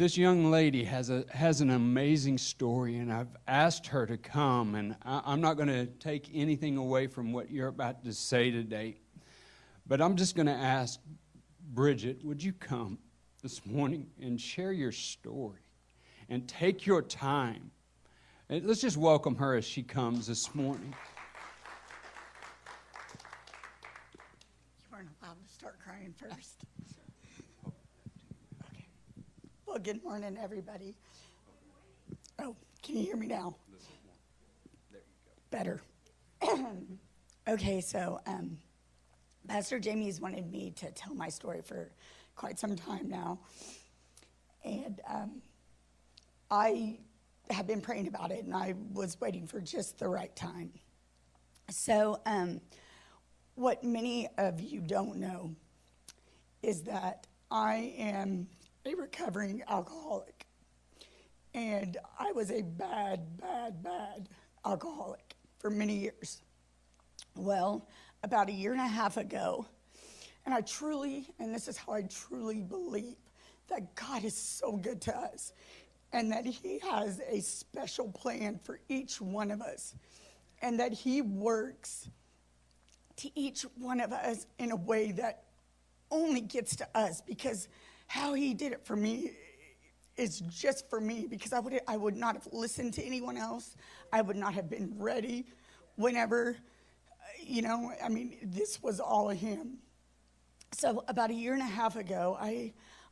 this young lady has an amazing story, and I've asked her to come, and I'm not going to take anything away from what you're about to say today, but I'm just going to ask Bridgette, would you come this morning and share your story and take your time? And let's just welcome her as she comes this morning. You weren't allowed to start crying first. Okay. Well, good morning, everybody. Oh, can you hear me now? There you go. Better. Okay, so Pastor Jamie's wanted me to tell my story for quite some time now. And I have been praying about it, and I was waiting for just the right time. So what many of you don't know is that I am a recovering alcoholic. And I was a bad alcoholic for many years. Well, about a year and a half ago, and I truly, and this is how I truly believe, that God is so good to us, and that he has a special plan for each one of us, and that he works to each one of us in a way that only gets to us, because how he did it for me is just for me, because I would not have listened to anyone else. I would not have been ready whenever, this was all of him. So about a year and a half ago,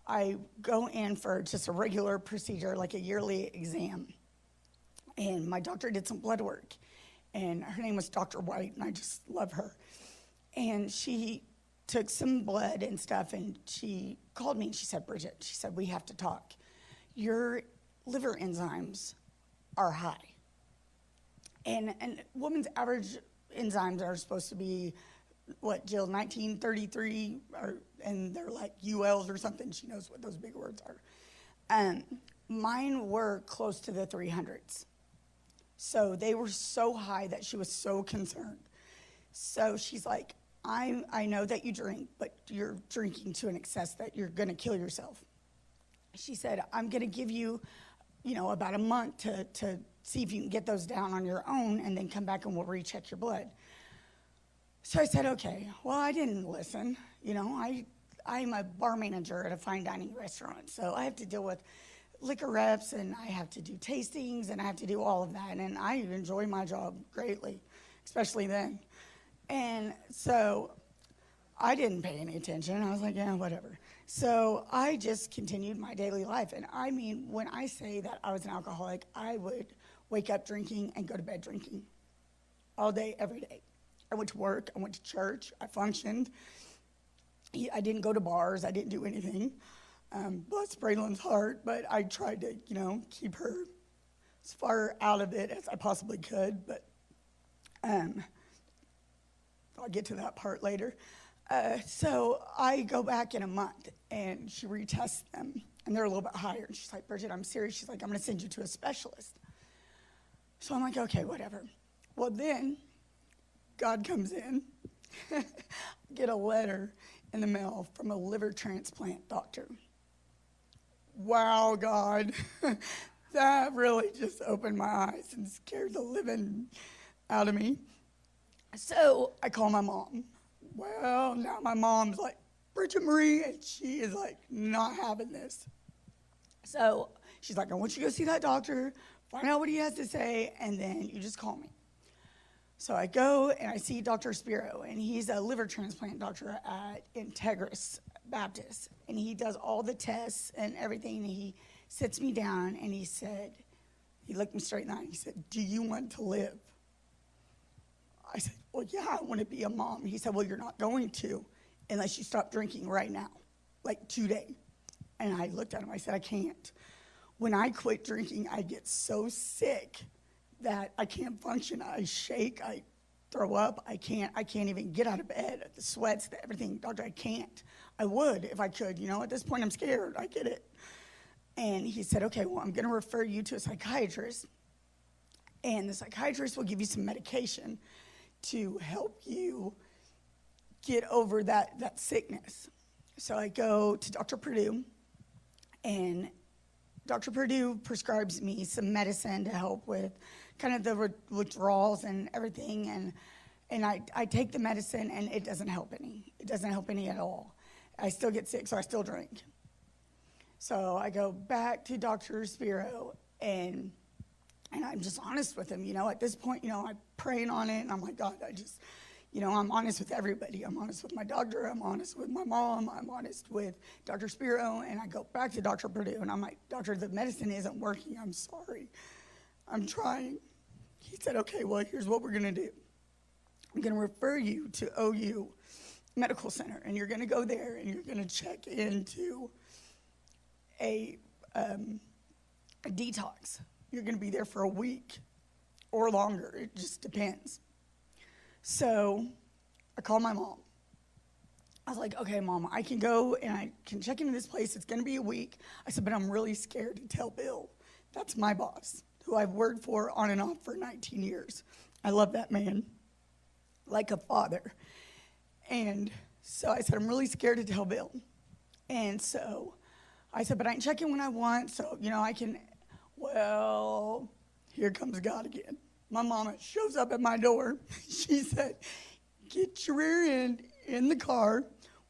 I go in for just a regular procedure, like a yearly exam. And my doctor did some blood work. And her name was Dr. White, and I just love her. And she took some blood and stuff, and she called me, and she said, Bridgette, she said, we have to talk. Your liver enzymes are high. And women's average enzymes are supposed to be, what, Jill, 1933, and they're like ULs or something. She knows what those big words are. Mine were close to the 300s. So they were so high that she was so concerned. So she's like, I know that you drink, but you're drinking to an excess that you're going to kill yourself. She said, I'm going to give you, about a month to see if you can get those down on your own, and then come back and we'll recheck your blood. So I said, okay. Well, I didn't listen. I'm a bar manager at a fine dining restaurant, so I have to deal with liquor reps, and I have to do tastings, and I have to do all of that, and I enjoy my job greatly, especially then. And so I didn't pay any attention. I was like, yeah, whatever. So I just continued my daily life. And I mean, when I say that I was an alcoholic, I would wake up drinking and go to bed drinking all day, every day. I went to work. I went to church. I functioned. I didn't go to bars. I didn't do anything. Bless Braylon's heart, but I tried to, keep her as far out of it as I possibly could. But I'll get to that part later. So I go back in a month, and she retests them, and they're a little bit higher. And she's like, Bridgette, I'm serious. She's like, I'm going to send you to a specialist. So I'm like, okay, whatever. Well, then God comes in. Get a letter in the mail from a liver transplant doctor. Wow, God. That really just opened my eyes and scared the living out of me. So I call my mom. Well, now my mom's like, Bridgette Marie, and she is like not having this. So she's like, I want you to go see that doctor, find out what he has to say, and then you just call me. So I go and I see Dr. Spiro, and he's a liver transplant doctor at Integris Baptist, and he does all the tests and everything. And he sits me down, and he looked me straight in the eye, and he said, do you want to live? I said, well, yeah, I want to be a mom. He said, well, you're not going to unless you stop drinking right now, like today. And I looked at him. I said, I can't. When I quit drinking, I get so sick that I can't function. I shake. I throw up. I can't even get out of bed. The sweats, everything. Doctor, I can't. I would if I could. At this point, I'm scared. I get it. And he said, okay, well, I'm going to refer you to a psychiatrist. And the psychiatrist will give you some medication to help you get over that sickness. So I go to Dr. Purdue, and Dr. Purdue prescribes me some medicine to help with kind of the withdrawals and everything, and I take the medicine, and it doesn't help any. It doesn't help any at all. I still get sick, so I still drink. So I go back to Dr. Spiro, and I'm just honest with him. At this point, I'm praying on it, and I'm like, God, I'm honest with everybody. I'm honest with my doctor. I'm honest with my mom. I'm honest with Dr. Spiro. And I go back to Dr. Purdue, and I'm like, Doctor, the medicine isn't working. I'm sorry. I'm trying. He said, okay, well, here's what we're going to do. I'm going to refer you to OU Medical Center, and you're going to go there, and you're going to check into a detox. You're going to be there for a week or longer. It just depends. So I called my mom. I was like, okay, Mom, I can go and I can check into this place. It's going to be a week. I said, but I'm really scared to tell Bill. That's my boss, who I've worked for on and off for 19 years. I love that man like a father. And so I said, I'm really scared to tell Bill. And so I said, but I can check in when I want. So, I can, well, here comes God again. My mama shows up at my door. She said, get your rear end in the car.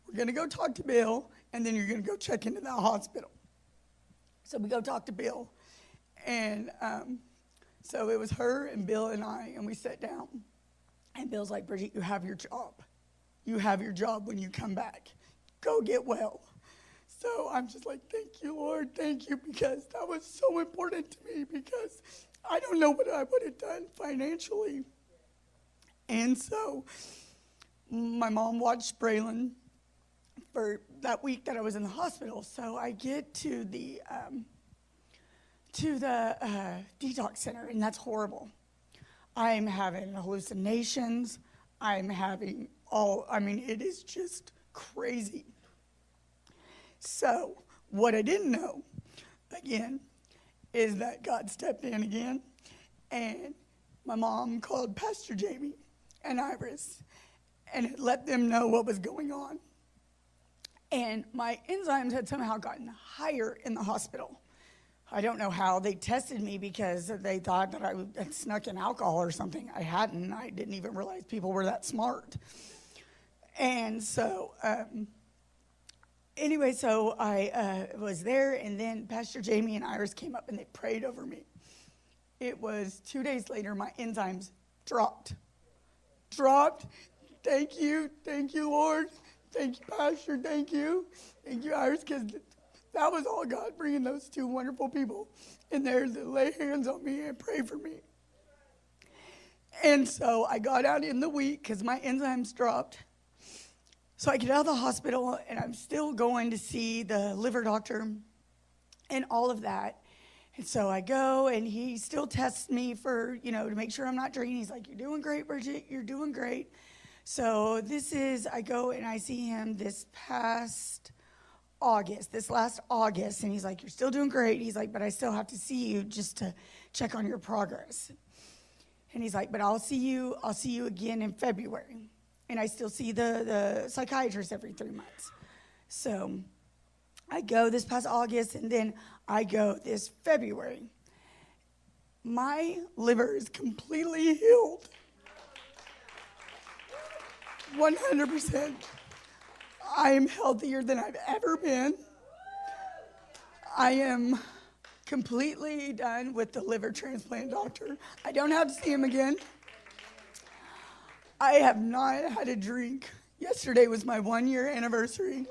We're going to go talk to Bill, and then you're going to go check into that hospital. So we go talk to Bill. And so it was her and Bill and I, and we sat down. And Bill's like, Bridgette, you have your job. You have your job when you come back. Go get well. So I'm just like, thank you, Lord. Thank you, because that was so important to me, because I don't know what I would have done financially. And so my mom watched Braylon for that week that I was in the hospital. So I get to the detox center, and that's horrible. I'm having hallucinations. I'm having it is just crazy. So what I didn't know, again, is that God stepped in again, and my mom called Pastor Jamie and Iris and let them know what was going on. And my enzymes had somehow gotten higher in the hospital. I don't know how. They tested me because they thought that I had snuck in alcohol or something. I hadn't. I didn't even realize people were that smart. And so anyway, so I was there, and then Pastor Jamie and Iris came up, and they prayed over me. It was 2 days later, my enzymes dropped. Thank you, Lord. Thank you, Pastor. Thank you, Iris, because that was all God, bringing those two wonderful people in there to lay hands on me and pray for me. And so I got out in the week because my enzymes dropped. So I get out of the hospital, and I'm still going to see the liver doctor and all of that. And so I go, and he still tests me for, to make sure I'm not drinking. He's like, you're doing great, Bridgette. You're doing great. So I go and I see him this last August, and he's like, you're still doing great. He's like, but I still have to see you just to check on your progress. And he's like, but I'll see you again in February. And I still see the psychiatrist every 3 months. So I go this past August, and then I go this February. My liver is completely healed. 100%. I am healthier than I've ever been. I am completely done with the liver transplant doctor. I don't have to see him again. I have not had a drink. Yesterday was my 1-year anniversary.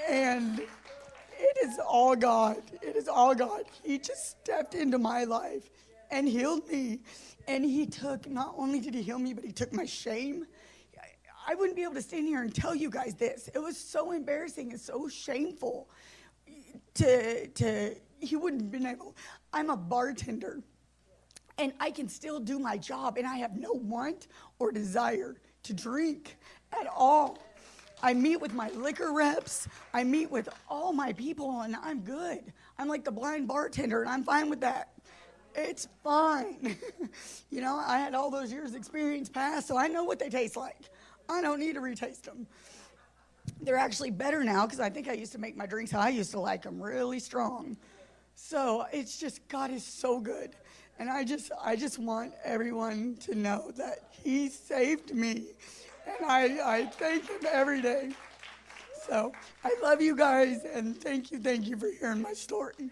And it is all God. It is all God. He just stepped into my life and healed me. And not only did he heal me, but he took my shame. I wouldn't be able to stand here and tell you guys this. It was so embarrassing and so shameful he wouldn't have been able. I'm a bartender, and I can still do my job, and I have no want or desire to drink at all. I meet with my liquor reps. I meet with all my people, and I'm good. I'm like the blind bartender, and I'm fine with that. It's fine. I had all those years experience past, so I know what they taste like. I don't need to retaste them. They're actually better now because I think I used to make my drinks how I used to like them, really strong. So it's just, God is so good. And I just want everyone to know that he saved me. And I thank him every day. So I love you guys, and thank you for hearing my story.